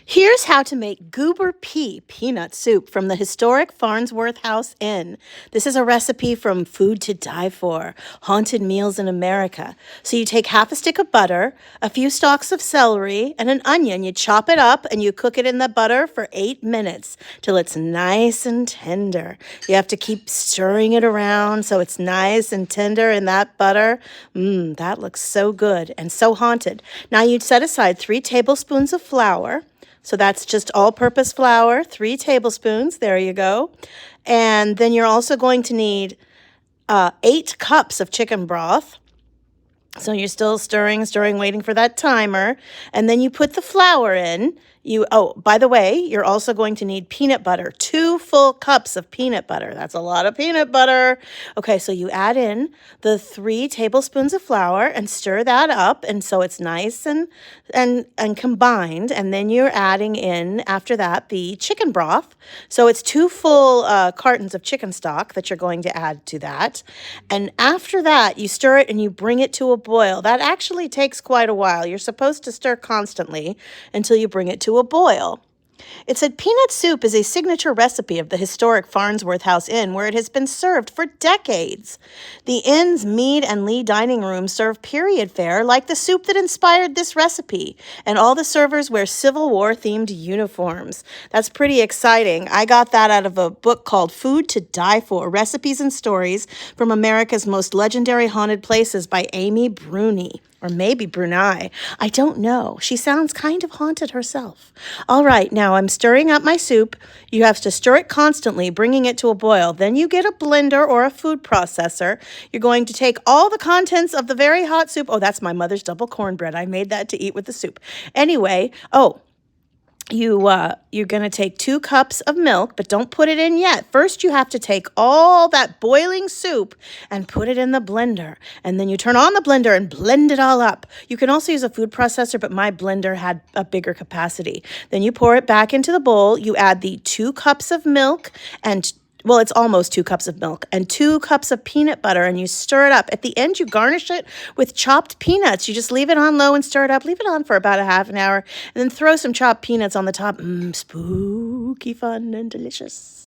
Here's how to make Goober pea peanut soup from the historic Farnsworth House Inn. This is a recipe from Food to Die For, Haunted Meals in America. So you take half a stick of butter, a few stalks of celery, and an onion. You chop it up and you cook it in the butter for 8 minutes till it's nice and tender. You have to keep stirring it around so it's nice and tender in that butter. That looks so good and so haunted. Now you'd set aside 3 tablespoons of flour. So that's just all-purpose flour, 3 tablespoons. There you go. And then you're also going to need 8 cups of chicken broth. So you're still stirring, waiting for that timer. And then you put the flour in. By the way, you're also going to need peanut butter, 2 full cups of peanut butter. That's a lot of peanut butter. Okay, so you add in the 3 tablespoons of flour and stir that up, and so it's nice and combined. And then you're adding in, after that, the chicken broth. So it's 2 full cartons of chicken stock that you're going to add to that. And after that, you stir it and you bring it to a boil. That actually takes quite a while. You're supposed to stir constantly until you bring it to a boil. It said peanut soup is a signature recipe of the historic Farnsworth House Inn, where it has been served for decades. The inn's Mead and Lee dining room serve period fare like the soup that inspired this recipe, and all the servers wear Civil War-themed uniforms. That's pretty exciting. I got that out of a book called Food to Die For, Recipes and Stories from America's Most Legendary Haunted Places by Amy Bruni. Or maybe Brunei. I don't know. She sounds kind of haunted herself. All right, now I'm stirring up my soup. You have to stir it constantly, bringing it to a boil. Then you get a blender or a food processor. You're going to take all the contents of the very hot soup. Oh, that's my mother's double cornbread. I made that to eat with the soup. Anyway, you're going to take 2 cups of milk, but don't put it in yet. First, you have to take all that boiling soup and put it in the blender. And then you turn on the blender and blend it all up. You can also use a food processor, but my blender had a bigger capacity. Then you pour it back into the bowl. You add the 2 cups of milk and it's almost 2 cups of milk and 2 cups of peanut butter, and you stir it up. At the end, you garnish it with chopped peanuts. You just leave it on low and stir it up. Leave it on for about a half an hour, and then throw some chopped peanuts on the top. Spooky fun and delicious.